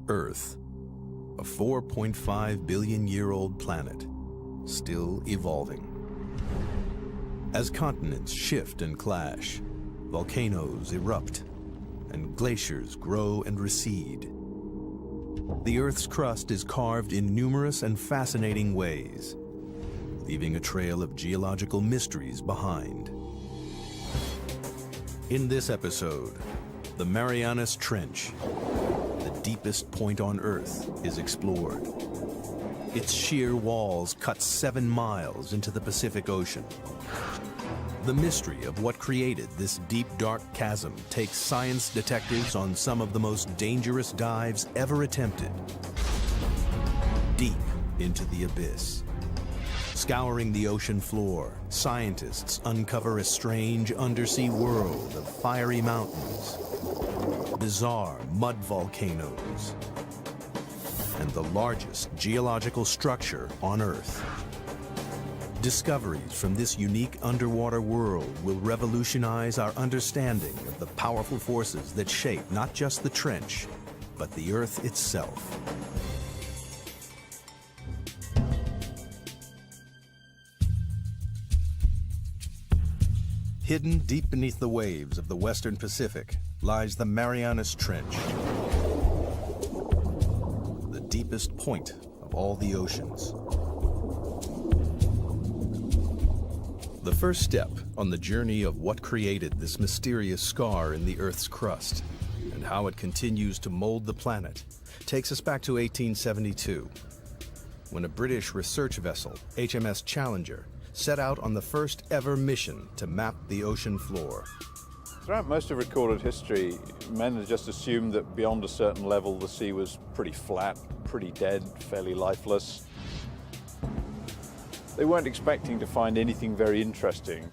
Earth, a 4.5 billion-year-old planet, still evolving. As continents shift and clash, volcanoes erupt, and glaciers grow and recede, the Earth's crust is carved in numerous and fascinating ways, leaving a trail of geological mysteries behind. In this episode, the Marianas Trench, the deepest point on Earth, is explored. Its sheer walls cut 7 miles into the Pacific Ocean. The mystery of what created this deep, dark chasm takes science detectives on some of the most dangerous dives ever attempted. Deep into the abyss. Scouring the ocean floor, scientists uncover a strange undersea world of fiery mountains, bizarre mud volcanoes, and the largest geological structure on Earth. Discoveries from this unique underwater world will revolutionize our understanding of the powerful forces that shape not just the trench, but the Earth itself. Hidden deep beneath the waves of the Western Pacific lies the Marianas Trench, the deepest point of all the oceans. The first step on the journey of what created this mysterious scar in the Earth's crust and how it continues to mold the planet takes us back to 1872, when a British research vessel, HMS Challenger, set out on the first ever mission to map the ocean floor. Throughout most of recorded history, men had just assumed that beyond a certain level the sea was pretty flat, pretty dead, fairly lifeless. They weren't expecting to find anything very interesting.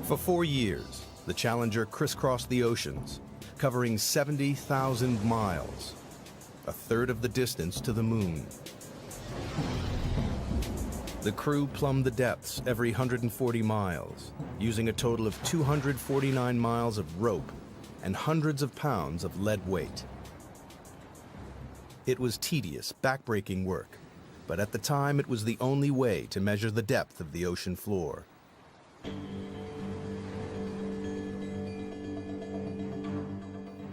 For 4 years, the Challenger crisscrossed the oceans, covering 70,000 miles, a third of the distance to the moon. The crew plumbed the depths every 140 miles, using a total of 249 miles of rope and hundreds of pounds of lead weight. It was tedious, backbreaking work, but at the time it was the only way to measure the depth of the ocean floor.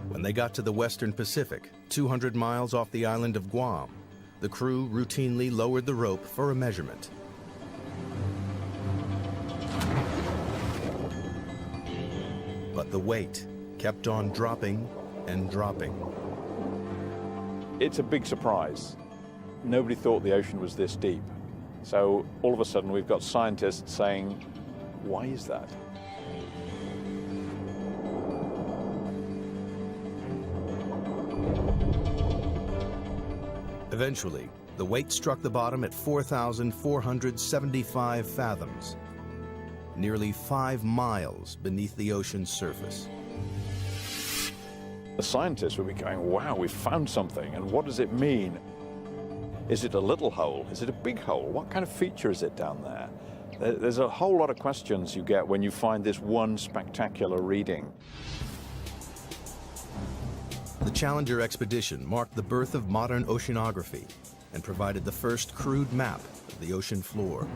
When they got to the Western Pacific, 200 miles off the island of Guam, the crew routinely lowered the rope for a measurement. But the weight kept on dropping and dropping. It's a big surprise. Nobody thought the ocean was this deep. So all of a sudden we've got scientists saying, why is that? Eventually, the weight struck the bottom at 4,475 fathoms, nearly 5 miles beneath the ocean's surface. The scientists would be going, wow, we've found something, and what does it mean? Is it a little hole? Is it a big hole? What kind of feature is it down there? There's a whole lot of questions you get when you find this one spectacular reading. The Challenger expedition marked the birth of modern oceanography and provided the first crude map of the ocean floor.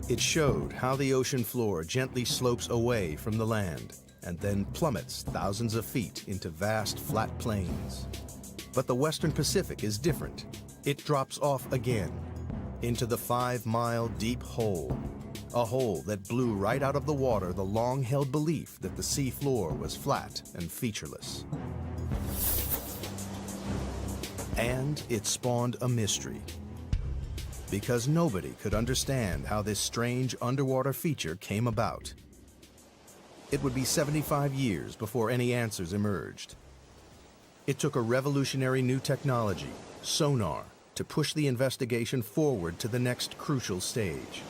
It showed how the ocean floor gently slopes away from the land and then plummets thousands of feet into vast flat plains. But the Western Pacific is different. It drops off again into the 5-mile deep hole, a hole that blew right out of the water the long-held belief that the sea floor was flat and featureless. And it spawned a mystery, because nobody could understand how this strange underwater feature came about. It would be 75 years before any answers emerged. It took a revolutionary new technology, sonar, to push the investigation forward to the next crucial stage.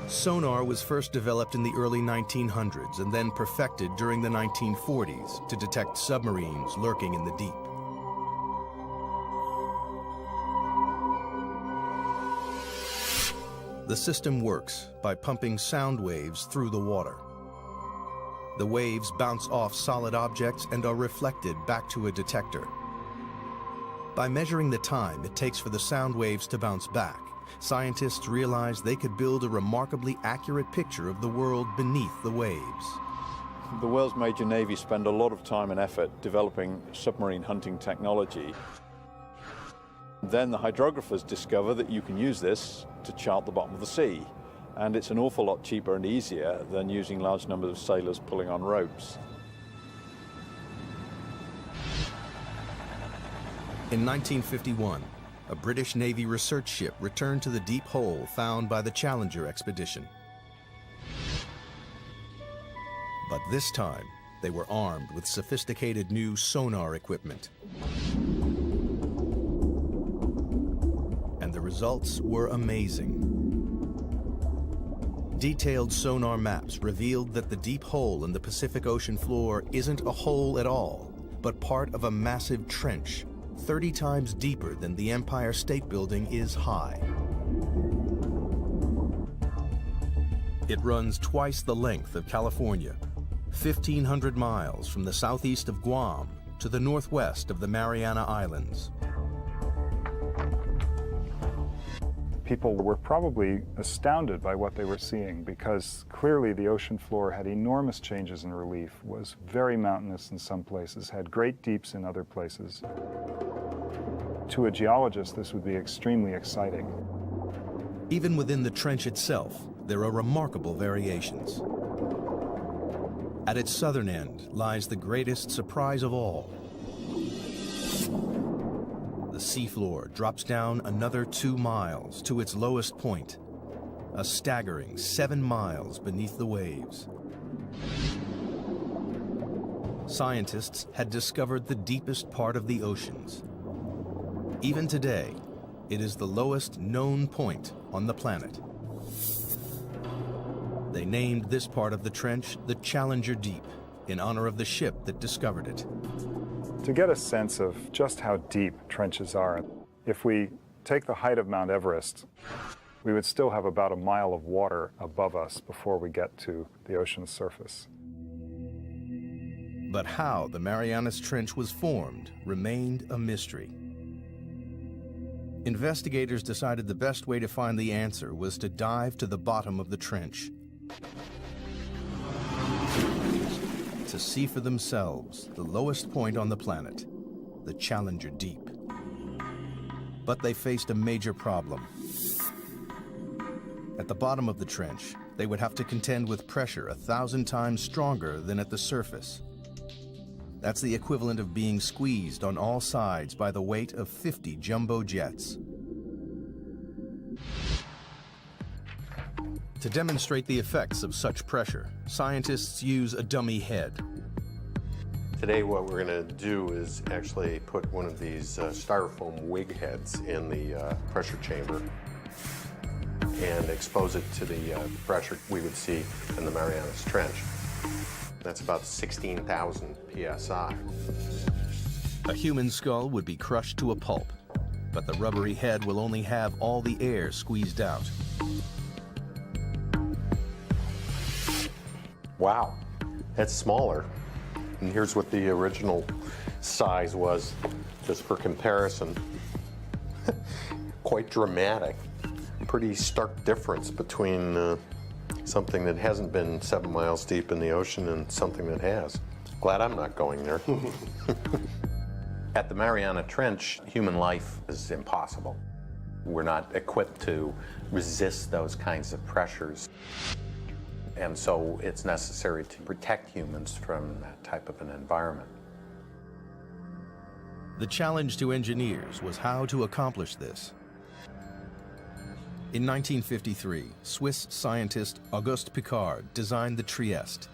Sonar was first developed in the early 1900s and then perfected during the 1940s to detect submarines lurking in the deep. The system works by pumping sound waves through the water. The waves bounce off solid objects and are reflected back to a detector. By measuring the time it takes for the sound waves to bounce back, scientists realized they could build a remarkably accurate picture of the world beneath the waves. The world's major navies spend a lot of time and effort developing submarine hunting technology. Then the hydrographers discover that you can use this to chart the bottom of the sea. And it's an awful lot cheaper and easier than using large numbers of sailors pulling on ropes. In 1951, a British Navy research ship returned to the deep hole found by the Challenger expedition. But this time, they were armed with sophisticated new sonar equipment. And the results were amazing. Detailed sonar maps revealed that the deep hole in the Pacific Ocean floor isn't a hole at all, but part of a massive trench, 30 times deeper than the Empire State Building is high. It runs twice the length of California, 1,500 miles from the southeast of Guam to the northwest of the Mariana Islands. People were probably astounded by what they were seeing because clearly the ocean floor had enormous changes in relief, was very mountainous in some places, had great deeps in other places. To a geologist, this would be extremely exciting. Even within the trench itself, there are remarkable variations. At its southern end lies the greatest surprise of all. The seafloor drops down another 2 miles to its lowest point, a staggering 7 miles beneath the waves. Scientists had discovered the deepest part of the oceans. Even today, it is the lowest known point on the planet. They named this part of the trench the Challenger Deep, in honor of the ship that discovered it. To get a sense of just how deep trenches are, if we take the height of Mount Everest, we would still have about a mile of water above us before we get to the ocean's surface. But how the Marianas Trench was formed remained a mystery. Investigators decided the best way to find the answer was to dive to the bottom of the trench, to see for themselves the lowest point on the planet, the Challenger Deep. But they faced a major problem. At the bottom of the trench, they would have to contend with pressure 1,000 times stronger than at the surface. That's the equivalent of being squeezed on all sides by the weight of 50 jumbo jets. To demonstrate the effects of such pressure, scientists use a dummy head. Today what we're going to do is actually put one of these styrofoam wig heads in the pressure chamber and expose it to the pressure we would see in the Marianas Trench. That's about 16,000 psi. A human skull would be crushed to a pulp, but the rubbery head will only have all the air squeezed out. Wow, that's smaller. And here's what the original size was, just for comparison. Quite dramatic. Pretty stark difference between something that hasn't been 7 miles deep in the ocean and something that has. Glad I'm not going there. At the Mariana Trench, human life is impossible. We're not equipped to resist those kinds of pressures. And so it's necessary to protect humans from that type of an environment. The challenge to engineers was how to accomplish this. In 1953, Swiss scientist Auguste Piccard designed the Trieste,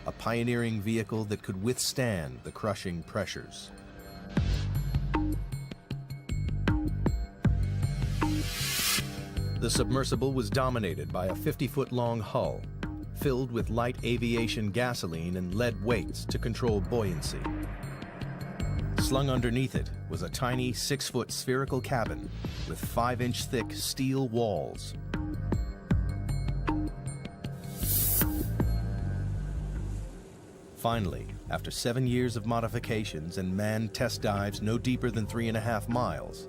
a pioneering vehicle that could withstand the crushing pressures. The submersible was dominated by a 50-foot-long hull, filled with light aviation gasoline and lead weights to control buoyancy. Slung underneath it was a tiny 6-foot spherical cabin with 5-inch thick steel walls. Finally, after 7 years of modifications and manned test dives no deeper than 3.5 miles,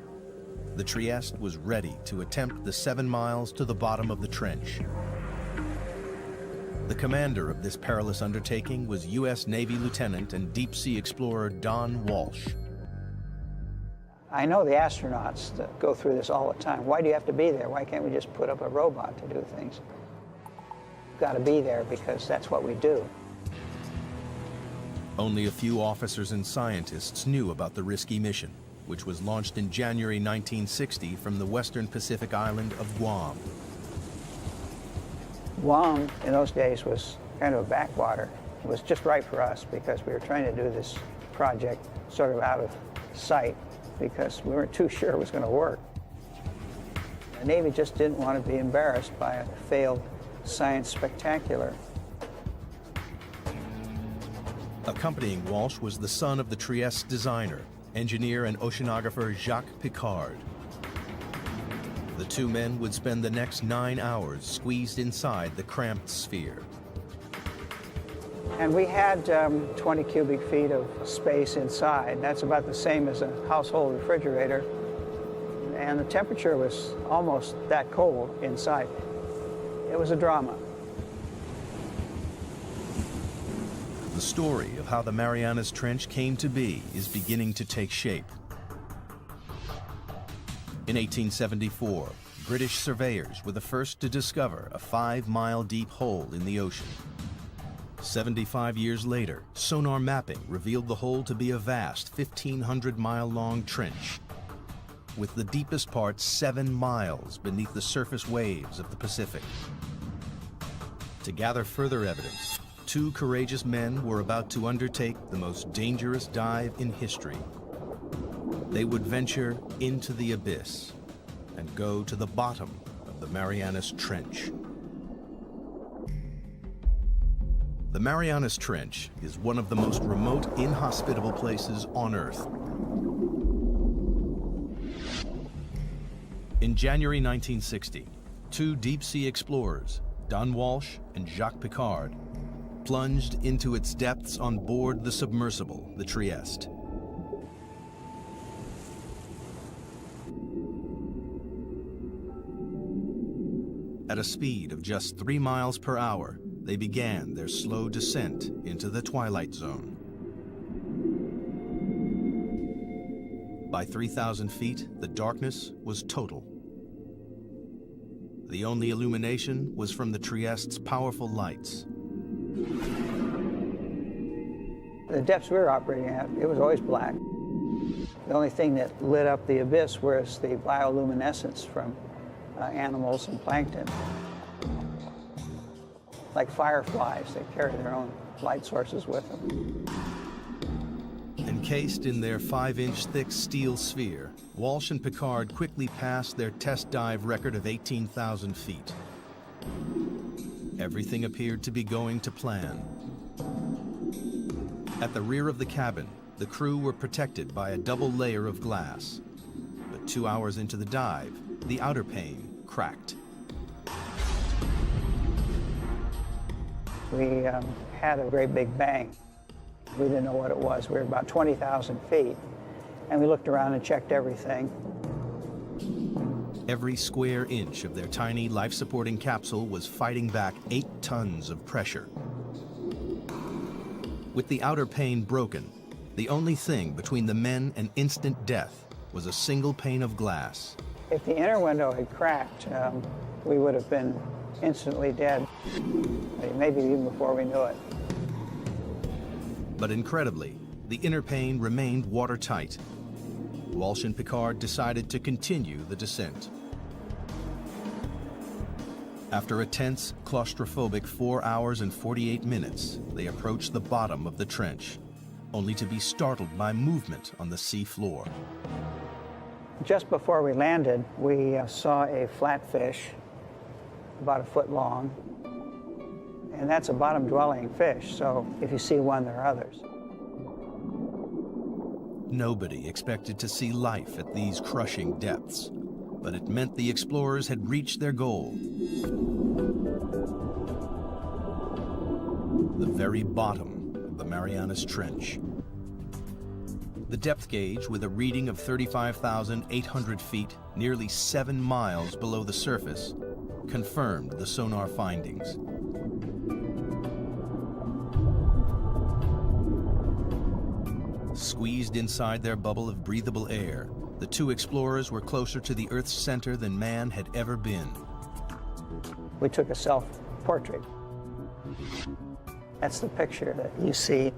the Trieste was ready to attempt the 7 miles to the bottom of the trench. The commander of this perilous undertaking was U.S. Navy Lieutenant and deep-sea explorer Don Walsh. I know the astronauts that go through this all the time. Why do you have to be there? Why can't we just put up a robot to do things? We've got to be there because that's what we do. Only a few officers and scientists knew about the risky mission, which was launched in January 1960 from the western Pacific island of Guam. Guam, in those days, was kind of a backwater. It was just right for us because we were trying to do this project sort of out of sight because we weren't too sure it was going to work. The Navy just didn't want to be embarrassed by a failed science spectacular. Accompanying Walsh was the son of the Trieste designer, engineer and oceanographer Jacques Piccard. The two men would spend the next 9 hours squeezed inside the cramped sphere. And we had 20 cubic feet of space inside. That's about the same as a household refrigerator. And the temperature was almost that cold inside. It was a drama. The story of how the Marianas Trench came to be is beginning to take shape. In 1874, British surveyors were the first to discover a 5-mile deep hole in the ocean. 75 years later, sonar mapping revealed the hole to be a vast 1,500-mile-long trench, with the deepest part 7 miles beneath the surface waves of the Pacific. To gather further evidence, 2 courageous men were about to undertake the most dangerous dive in history. They would venture into the abyss and go to the bottom of the Marianas Trench. The Marianas Trench is one of the most remote, inhospitable places on Earth. In January 1960, 2 deep-sea explorers, Don Walsh and Jacques Piccard, plunged into its depths on board the submersible, the Trieste. At a speed of just 3 miles per hour, they began their slow descent into the twilight zone. By 3,000 feet, the darkness was total. The only illumination was from the Trieste's powerful lights. The depths we were operating at, it was always black. The only thing that lit up the abyss was the bioluminescence from animals and plankton. Like fireflies, they carry their own light sources with them. Encased in their 5-inch thick steel sphere, Walsh and Piccard quickly passed their test dive record of 18,000 feet. Everything appeared to be going to plan. At the rear of the cabin, the crew were protected by a double layer of glass. But 2 hours into the dive, the outer pane cracked. We had a great big bang. We didn't know what it was. We were about 20,000 feet, and we looked around and checked everything. Every square inch of their tiny life-supporting capsule was fighting back 8 tons of pressure. With the outer pane broken, the only thing between the men and instant death was a single pane of glass. If the inner window had cracked, we would have been instantly dead, maybe even before we knew it. But incredibly, the inner pane remained watertight. Walsh and Piccard decided to continue the descent. After a tense, claustrophobic 4 hours and 48 minutes, they approached the bottom of the trench, only to be startled by movement on the sea floor. Just before we landed, we saw a flatfish about 1 foot long. And that's a bottom-dwelling fish, so if you see one, there are others. Nobody expected to see life at these crushing depths, but it meant the explorers had reached their goal. The very bottom of the Marianas Trench. The depth gauge, with a reading of 35,800 feet, nearly 7 miles below the surface, confirmed the sonar findings. Squeezed inside their bubble of breathable air, the two explorers were closer to the Earth's center than man had ever been. We took a self-portrait. That's the picture that you see.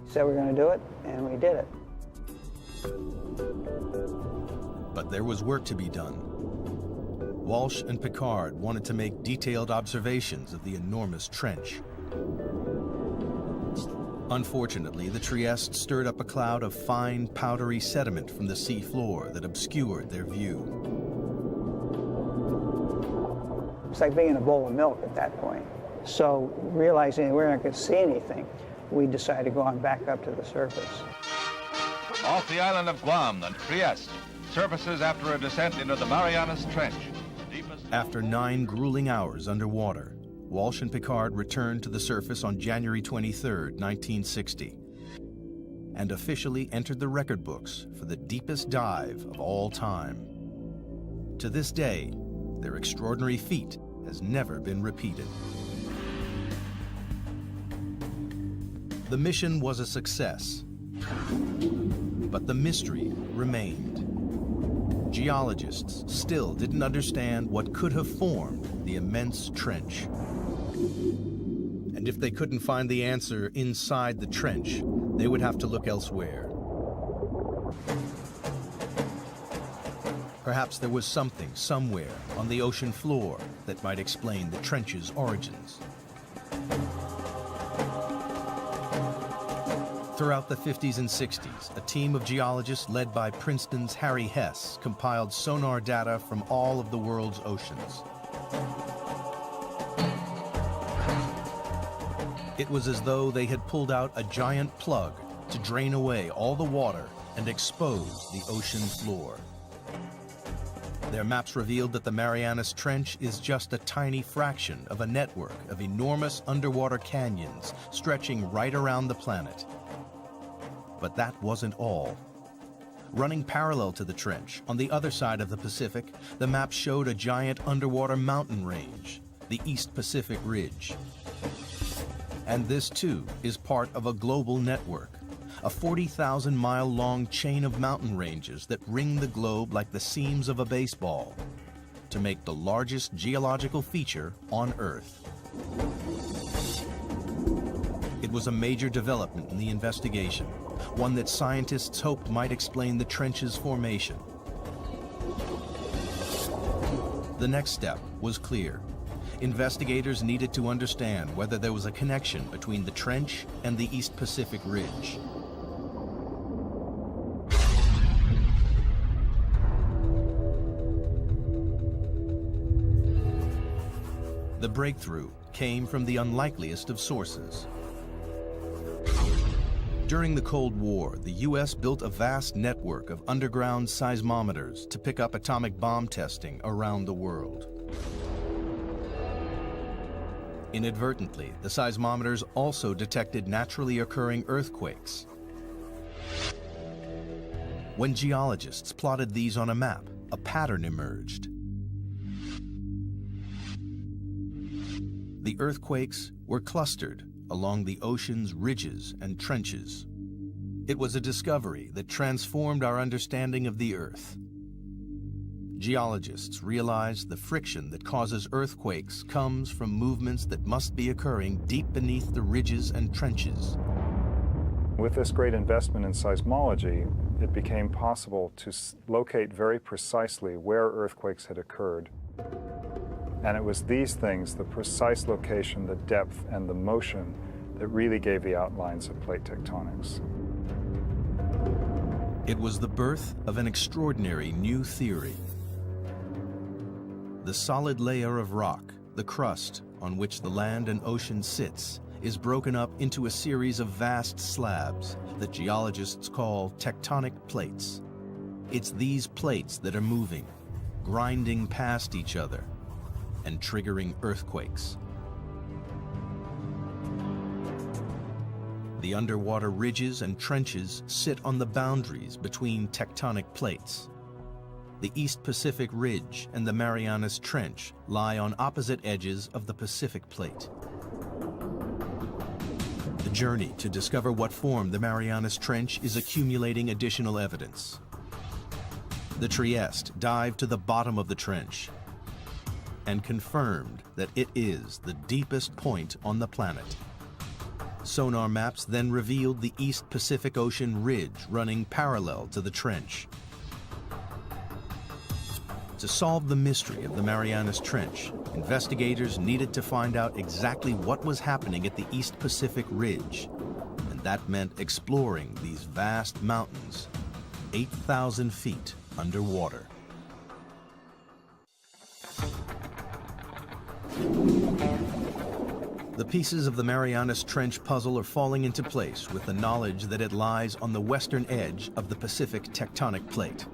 Said we're going to do it, and we did it. But there was work to be done. Walsh and Picard wanted to make detailed observations of the enormous trench. Unfortunately, the Trieste stirred up a cloud of fine, powdery sediment from the sea floor that obscured their view. It's like being in a bowl of milk at that point. So, realizing we weren't going to see anything, we decided to go on back up to the surface. Off the island of Guam, the Trieste surfaces after a descent into the Marianas Trench. After 9 grueling hours underwater, Walsh and Picard returned to the surface on January 23, 1960, and officially entered the record books for the deepest dive of all time. To this day, their extraordinary feat has never been repeated. The mission was a success, but the mystery remained. Geologists still didn't understand what could have formed the immense trench. And if they couldn't find the answer inside the trench, they would have to look elsewhere. Perhaps there was something somewhere on the ocean floor that might explain the trench's origins. Throughout the 50s and 60s, a team of geologists led by Princeton's Harry Hess compiled sonar data from all of the world's oceans. It was as though they had pulled out a giant plug to drain away all the water and expose the ocean floor. Their maps revealed that the Marianas Trench is just a tiny fraction of a network of enormous underwater canyons stretching right around the planet. But that wasn't all. Running parallel to the trench, on the other side of the Pacific, the map showed a giant underwater mountain range, the East Pacific Ridge. And this, too, is part of a global network, a 40,000-mile-long chain of mountain ranges that ring the globe like the seams of a baseball to make the largest geological feature on Earth. It was a major development in the investigation, one that scientists hoped might explain the trench's formation. The next step was clear. Investigators needed to understand whether there was a connection between the trench and the East Pacific Ridge. The breakthrough came from the unlikeliest of sources. During the Cold War, the U.S. built a vast network of underground seismometers to pick up atomic bomb testing around the world. Inadvertently, the seismometers also detected naturally occurring earthquakes. When geologists plotted these on a map, a pattern emerged. The earthquakes were clustered along the ocean's ridges and trenches. It was a discovery that transformed our understanding of the Earth. Geologists realized the friction that causes earthquakes comes from movements that must be occurring deep beneath the ridges and trenches. With this great investment in seismology, it became possible to locate very precisely where earthquakes had occurred. And it was these things, the precise location, the depth, and the motion, that really gave the outlines of plate tectonics. It was the birth of an extraordinary new theory. The solid layer of rock, the crust on which the land and ocean sits, is broken up into a series of vast slabs that geologists call tectonic plates. It's these plates that are moving, grinding past each other, and triggering earthquakes. The The underwater ridges and trenches sit on the boundaries between tectonic plates. The East Pacific Ridge and the Marianas Trench lie on opposite edges of the Pacific Plate. The journey to discover what formed the Marianas Trench is accumulating additional evidence. The Trieste dived to the bottom of the trench and confirmed that it is the deepest point on the planet. Sonar maps then revealed the East Pacific Ocean ridge running parallel to the trench. To solve the mystery of the Marianas Trench, investigators needed to find out exactly what was happening at the East Pacific Ridge, and that meant exploring these vast mountains, 8,000 feet underwater. The pieces of the Marianas Trench puzzle are falling into place with the knowledge that it lies on the western edge of the Pacific tectonic plate.